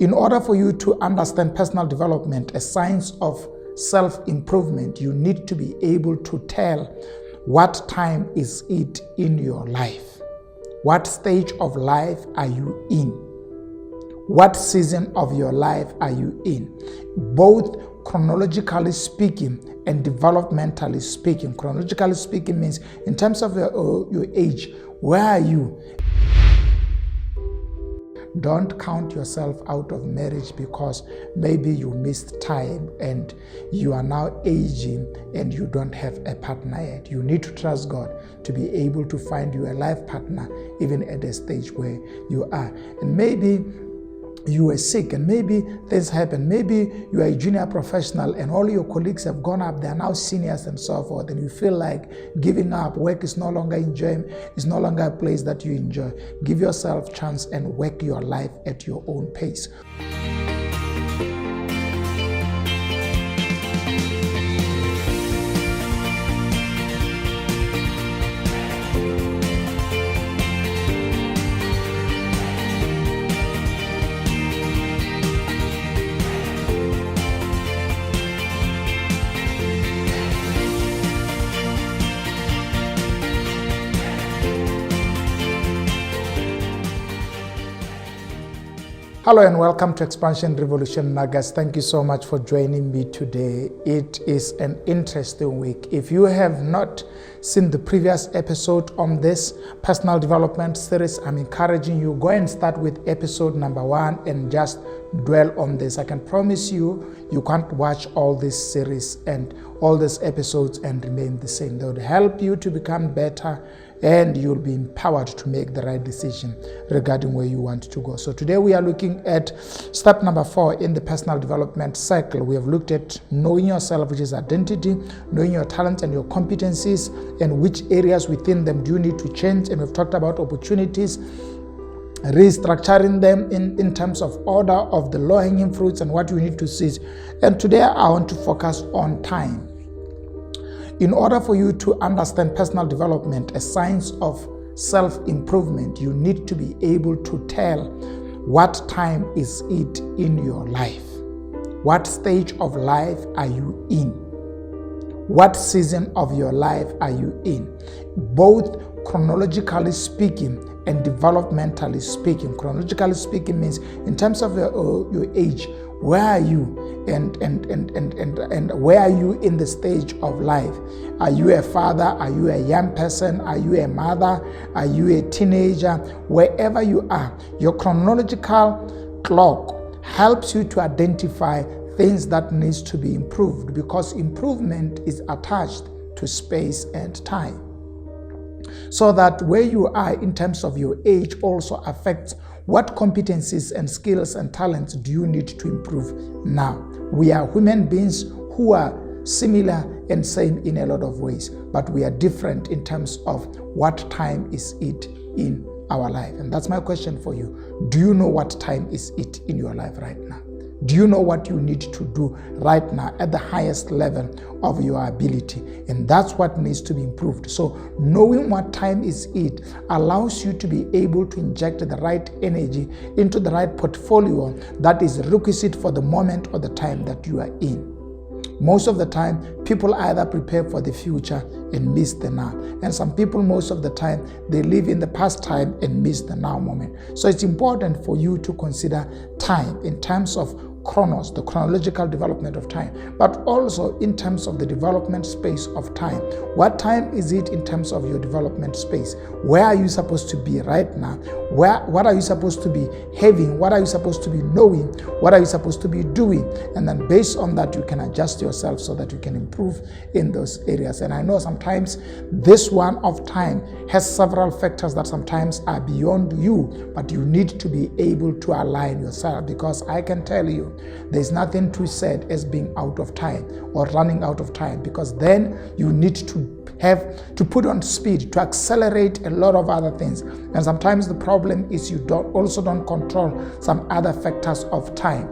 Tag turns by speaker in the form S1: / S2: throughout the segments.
S1: In order for you to understand personal development, a science of self-improvement, you need to be able to tell what time is it in your life. What stage of life are you in? What season of your life are you in? Both chronologically speaking and developmentally speaking. Chronologically speaking means in terms of your age, where are you? Don't count yourself out of marriage because maybe you missed time and you are now aging and you don't have a partner yet. You need to trust God to be able to find you a life partner even at the stage where you are. And maybe you were sick and maybe things happen. Maybe you are a junior professional and all your colleagues have gone up. They are now seniors and so forth. And you feel like giving up. Work is no longer enjoying. It's no longer a place that you enjoy. Give yourself a chance and work your life at your own pace. Hello and welcome to Expansion Revolution Nuggets. Thank you so much for joining me today. It is an interesting week. If you have not seen the previous episode on this personal development series, I'm encouraging you, go and start with episode number 1 and just dwell on this. I can promise you, you can't watch all this series and all these episodes and remain the same. They would help you to become better and you'll be empowered to make the right decision regarding where you want to go. So today we are looking at step number 4 in the personal development cycle. We have looked at knowing yourself, which is identity, knowing your talents and your competencies, and which areas within them do you need to change. And we've talked about opportunities, restructuring them in terms of order of the low-hanging fruits and what you need to seize. And today I want to focus on time. In order for you to understand personal development, a science of self-improvement, you need to be able to tell what time is it in your life. What stage of life are you in? What season of your life are you in? Both chronologically speaking and developmentally speaking. Chronologically speaking means in terms of your age, where are you and where are you in the stage of life? Are you a father? Are you a young person? Are you a mother? Are you a teenager? Wherever you are, your chronological clock helps you to identify things that needs to be improved, because improvement is attached to space and time. So that where you are in terms of your age also affects what competencies and skills and talents do you need to improve now. We are human beings who are similar and same in a lot of ways, but we are different in terms of what time is it in our life. And that's my question for you. Do you know what time is it in your life right now? Do you know what you need to do right now at the highest level of your ability? And that's what needs to be improved. So knowing what time is it allows you to be able to inject the right energy into the right portfolio that is requisite for the moment or the time that you are in. Most of the time, people either prepare for the future and miss the now. And some people, most of the time, they live in the past time and miss the now moment. So it's important for you to consider time in terms of chronos, the chronological development of time, but also in terms of the development space of time. What time is it in terms of your development space? Where are you supposed to be right now? What are you supposed to be having? What are you supposed to be knowing? What are you supposed to be doing? And then based on that, you can adjust yourself so that you can improve in those areas. And I know sometimes this one of time has several factors that sometimes are beyond you, but you need to be able to align yourself, because I can tell you, there's nothing too sad as being out of time or running out of time, because then you need to have to put on speed to accelerate a lot of other things. And sometimes the problem is you also don't control some other factors of time.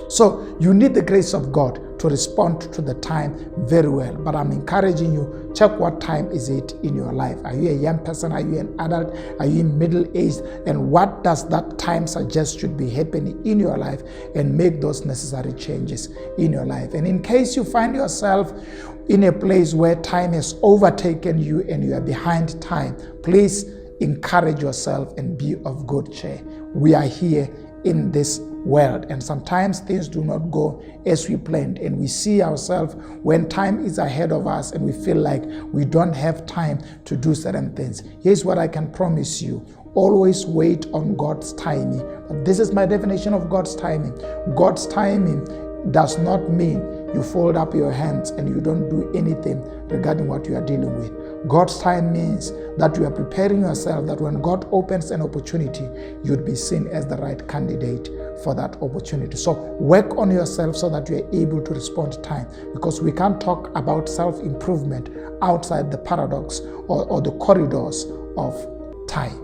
S1: So you need the grace of God to respond to the time very well. But I'm encouraging you, check what time is it in your life. Are you a young person? Are you an adult? Are you in middle age? And what does that time suggest should be happening in your life, and make those necessary changes in your life. And in case you find yourself in a place where time has overtaken you and you are behind time, please encourage yourself and be of good cheer. We are here in this world, and sometimes things do not go as we planned, and we see ourselves when time is ahead of us and we feel like we don't have time to do certain things. Here's what I can promise you: always wait on God's timing. This is my definition of God's timing. God's timing does not mean you fold up your hands and you don't do anything regarding what you are dealing with. God's time means that you are preparing yourself, that when God opens an opportunity, you'd be seen as the right candidate for that opportunity. So work on yourself so that you are able to respond to time, because we can't talk about self-improvement outside the paradox or the corridors of time.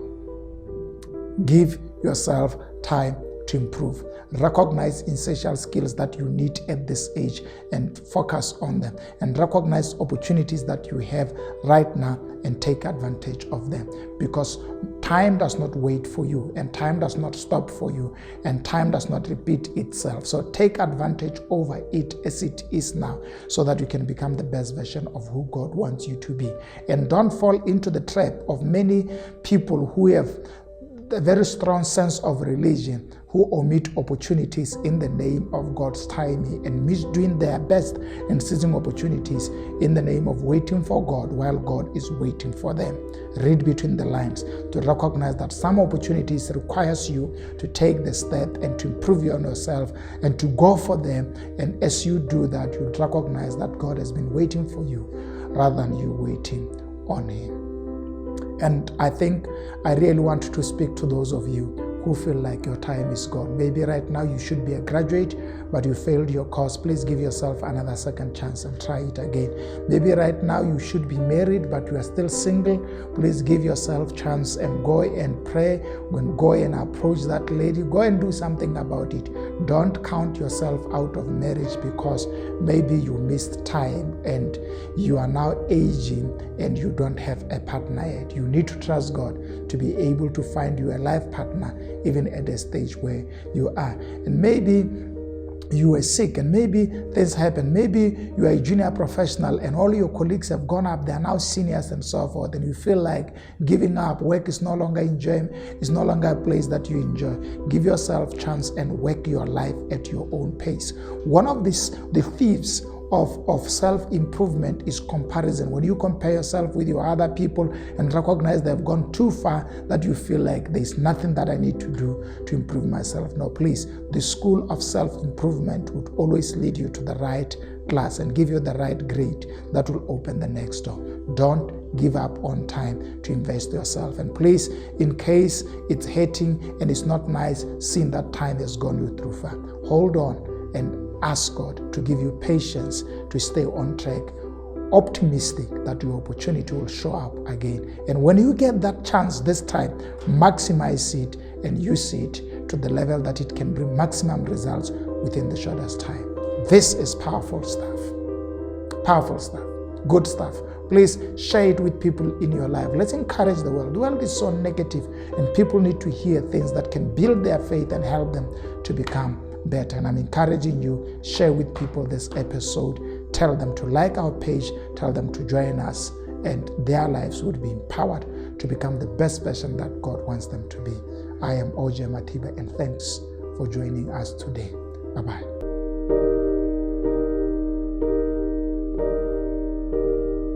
S1: Give yourself time to improve. Recognize essential skills that you need at this age and focus on them, and recognize opportunities that you have right now and take advantage of them, because time does not wait for you, and time does not stop for you, and time does not repeat itself. So take advantage over it as it is now, so that you can become the best version of who God wants you to be. And don't fall into the trap of many people who have a very strong sense of religion, who omit opportunities in the name of God's timing, and miss doing their best and seizing opportunities in the name of waiting for God while God is waiting for them. Read between the lines to recognize that some opportunities requires you to take the step and to improve on yourself and to go for them. And as you do that, you recognize that God has been waiting for you rather than you waiting on Him. And I think I really want to speak to those of you who feel like your time is gone. Maybe right now you should be a graduate, but you failed your course. Please give yourself another second chance and try it again. Maybe right now you should be married, but you are still single. Please give yourself a chance and go and pray. When go and approach that lady, go and do something about it. Don't count yourself out of marriage because maybe you missed time and you are now aging and you don't have a partner yet. You need to trust God to be able to find you a life partner even at the stage where you are. And maybe you were sick and maybe things happen. Maybe you are a junior professional and all your colleagues have gone up, they are now seniors and so forth, and you feel like giving up. Work is no longer enjoyment, is no longer a place that you enjoy. Give yourself a chance and work your life at your own pace. One of the thieves of self-improvement is comparison. When you compare yourself with your other people and recognize they've gone too far, that you feel like there's nothing that I need to do to improve myself. No, please, the school of self-improvement would always lead you to the right class and give you the right grade that will open the next door. Don't give up on time to invest yourself. And please, in case it's hurting and it's not nice seeing that time has gone you too far, hold on and ask God to give you patience to stay on track, optimistic that your opportunity will show up again. And when you get that chance this time, maximize it and use it to the level that it can bring maximum results within the shortest time. This is powerful stuff, good stuff. Please share it with people in your life. Let's encourage the world. The world is so negative and people need to hear things that can build their faith and help them to become better. And I'm encouraging you, share with people this episode. Tell them to like our page, tell them to join us, and their lives would be empowered to become the best person that God wants them to be. I am OJ Matiba, and thanks for joining us today. Bye-bye.